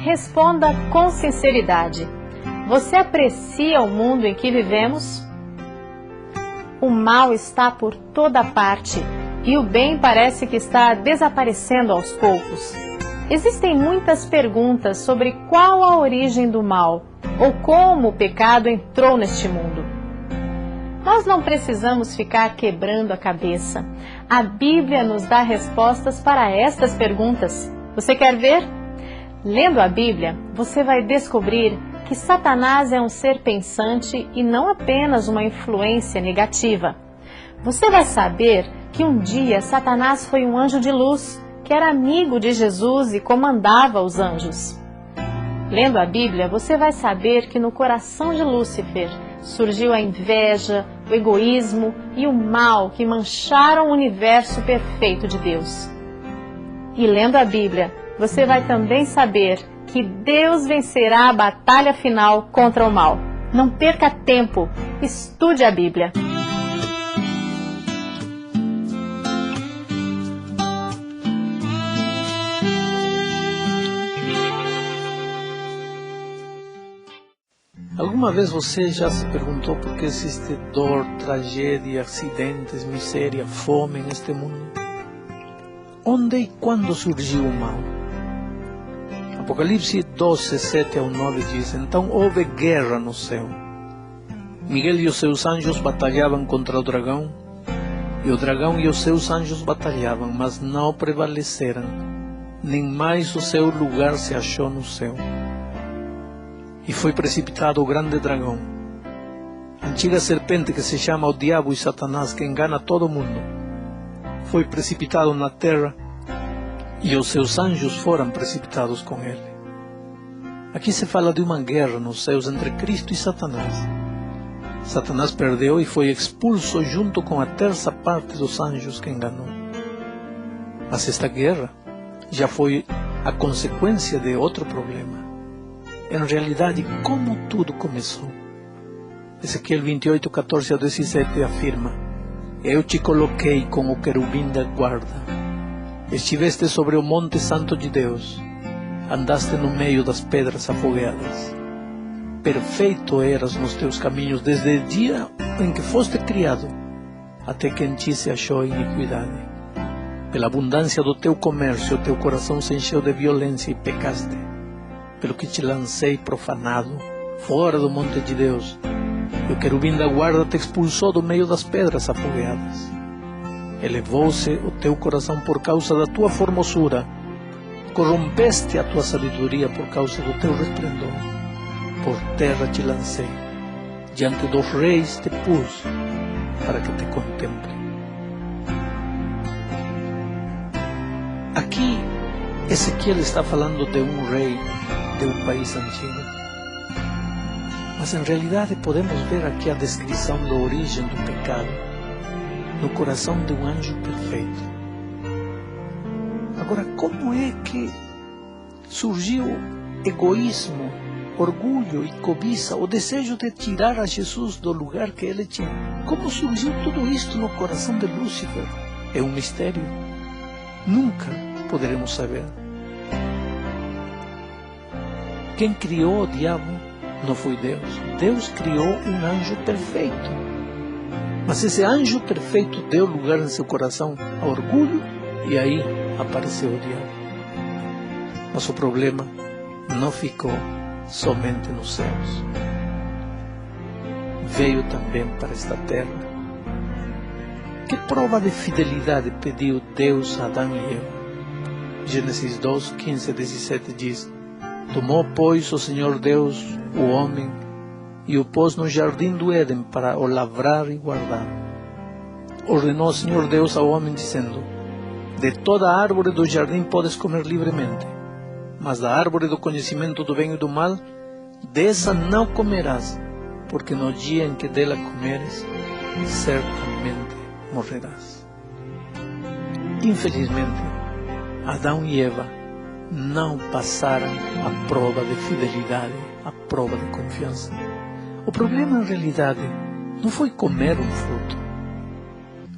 responda com sinceridade. Você aprecia o mundo em que vivemos? O mal está por toda parte e o bem parece que está desaparecendo aos poucos. Existem muitas perguntas sobre qual a origem do mal ou como o pecado entrou neste mundo. Nós não precisamos ficar quebrando a cabeça. A Bíblia nos dá respostas para estas perguntas. Você quer ver? Lendo a Bíblia, você vai descobrir que Satanás é um ser pensante e não apenas uma influência negativa. Você vai saber que um dia Satanás foi um anjo de luz, que era amigo de Jesus e comandava os anjos. Lendo a Bíblia, você vai saber que no coração de Lúcifer surgiu a inveja, o egoísmo e o mal que mancharam o universo perfeito de Deus. E lendo a Bíblia, você vai também saber que Deus vencerá a batalha final contra o mal. Não perca tempo, estude a Bíblia. Alguma vez você já se perguntou por que existe dor, tragédia, acidentes, miséria, fome neste mundo? Onde e quando surgiu o mal? Apocalipse 12, 7 ao 9 diz: Então houve guerra no céu. Miguel e os seus anjos batalhavam contra o dragão, e o dragão e os seus anjos batalhavam, mas não prevaleceram, nem mais o seu lugar se achou no céu. E foi precipitado o grande dragão, a antiga serpente que se chama o diabo e Satanás, que engana todo mundo. Foi precipitado na terra, e os seus anjos foram precipitados com ele. Aqui se fala de uma guerra nos céus entre Cristo e Satanás. Satanás perdeu e foi expulso junto com a terça parte dos anjos que enganou. Mas esta guerra já foi a consequência de outro problema. Em realidade, como tudo começou? Ezequiel 28, 14 a 17 afirma: Eu te coloquei como querubim da guarda. Estiveste sobre o monte santo de Deus. Andaste no meio das pedras afogueadas. Perfeito eras nos teus caminhos desde o dia em que foste criado, até que em ti se achou iniquidade. Pela abundância do teu comércio, teu coração se encheu de violência e pecaste. Pelo que te lancei profanado, fora do monte de Deus, e o querubim da guarda te expulsou do meio das pedras afogueadas. Elevou-se o teu coração por causa da tua formosura, corrompeste a tua sabedoria por causa do teu resplendor. Por terra te lancei, diante dos reis te pus, para que te contemple. Aqui, Ezequiel está falando de um rei de um país antigo. Mas em realidade podemos ver aqui a descrição da origem do pecado no coração de um anjo perfeito. Agora, como é que surgiu egoísmo, orgulho e cobiça, o desejo de tirar a Jesus do lugar que ele tinha? Como surgiu tudo isto no coração de Lúcifer? É um mistério. Nunca poderemos saber. Quem criou o diabo não foi Deus. Deus criou um anjo perfeito. Mas esse anjo perfeito deu lugar em seu coração a orgulho, e aí apareceu o diabo. Mas o problema não ficou somente nos céus. Veio também para esta terra. Que prova de fidelidade pediu Deus a Adão e Eva? Gênesis 2, 15 a 17 diz: Tomou, pois, o Senhor Deus o homem e o pôs no jardim do Éden para o lavrar e guardar. Ordenou o Senhor Deus ao homem, dizendo: De toda a árvore do jardim podes comer livremente, mas da árvore do conhecimento do bem e do mal, dessa não comerás, porque no dia em que dela comeres, certamente morrerás. Infelizmente, Adão e Eva não passaram a prova de fidelidade, a prova de confiança. O problema, em realidade, não foi comer um fruto.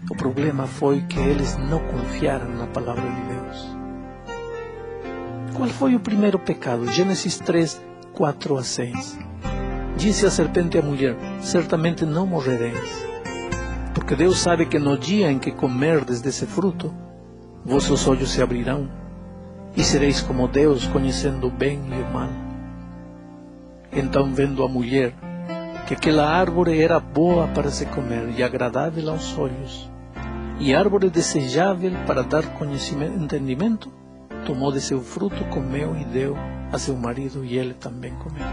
O problema foi que eles não confiaram na palavra de Deus. Qual foi o primeiro pecado? Gênesis 3, 4 a 6. Disse a serpente à mulher: certamente não morrereis, porque Deus sabe que no dia em que comerdes desse fruto, vossos olhos se abrirão, e sereis como Deus, conhecendo o bem e o mal. Então, vendo a mulher que aquela árvore era boa para se comer e agradável aos olhos, e árvore desejável para dar conhecimento, entendimento, tomou de seu fruto, comeu e deu a seu marido, e ele também comeu.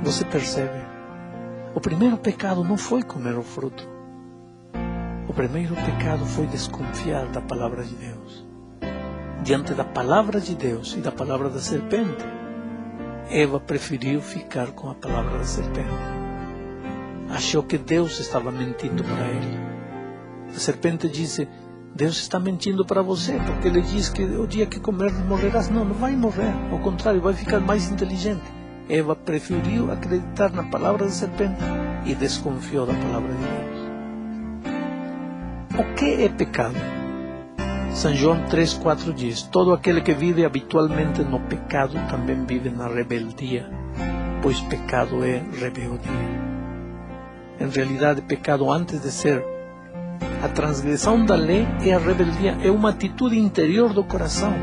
Você percebe? O primeiro pecado não foi comer o fruto. O primeiro pecado foi desconfiar da palavra de Deus. Diante da palavra de Deus e da palavra da serpente, Eva preferiu ficar com a palavra da serpente. Achou que Deus estava mentindo para ele. A serpente disse: Deus está mentindo para você, porque ele diz que o dia que comer morrerás. Não, não vai morrer, ao contrário, vai ficar mais inteligente. Eva preferiu acreditar na palavra da serpente e desconfiou da palavra de Deus. O que é pecado? São João 3,4 diz: todo aquele que vive habitualmente no pecado também vive na rebeldia, pois pecado é rebeldia. Em realidade, pecado, antes de ser a transgressão da lei, é a rebeldia, é uma atitude interior do coração.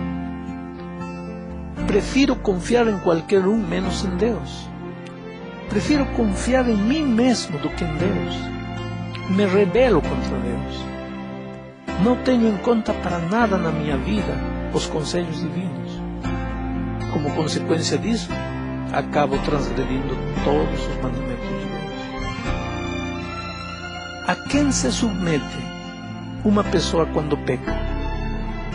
Prefiro confiar em qualquer um menos em Deus. Prefiro confiar em mim mesmo do que em Deus. Me rebelo contra Deus. Não tenho em conta para nada na minha vida os conselhos divinos. Como consequência disso, acabo transgredindo todos os mandamentos de Deus. A quem se submete uma pessoa quando peca?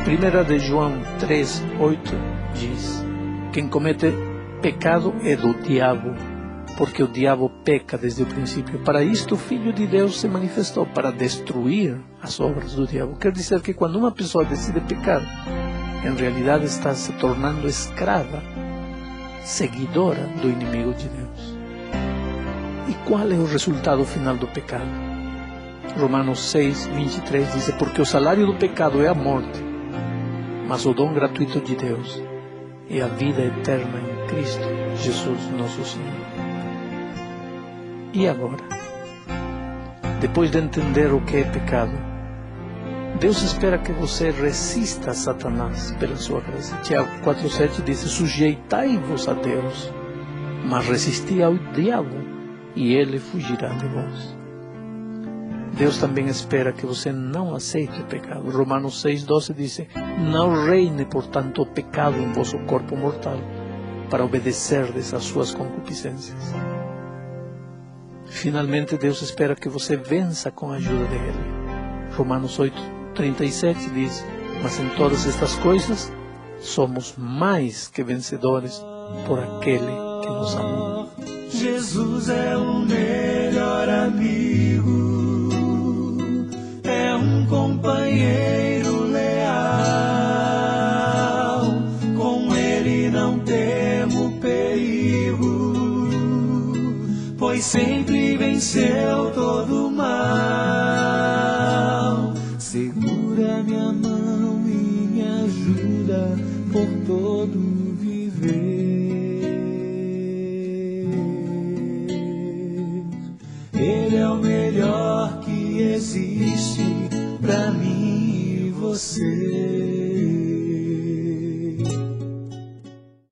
1 João 3, 8 diz: quem comete pecado é do diabo, porque o diabo peca desde o princípio. Para isto o Filho de Deus se manifestou, para destruir as obras do diabo. Quer dizer que quando uma pessoa decide pecar, em realidade está se tornando escrava, seguidora do inimigo de Deus. E qual é o resultado final do pecado? Romanos 6, 23 diz: porque o salário do pecado é a morte, mas o dom gratuito de Deus é a vida eterna em Cristo Jesus nosso Senhor. E agora, depois de entender o que é pecado, Deus espera que você resista a Satanás pela sua graça. Tiago 4,7 diz: sujeitai-vos a Deus, mas resisti ao diabo, e ele fugirá de vós. Deus também espera que você não aceite o pecado. Romanos 6,12 diz: não reine, portanto, o pecado em vosso corpo mortal, para obedecerdes às suas concupiscências. Finalmente, Deus espera que você vença com a ajuda dele. Romanos 8,37 diz: mas em todas estas coisas somos mais que vencedores por aquele que nos amou. Jesus é o melhor amigo, é um companheiro leal, com ele não temo perigo, pois sempre venceu todo o mal. Segura minha mão e me ajuda por todo viver. Ele é o melhor que existe pra mim e você.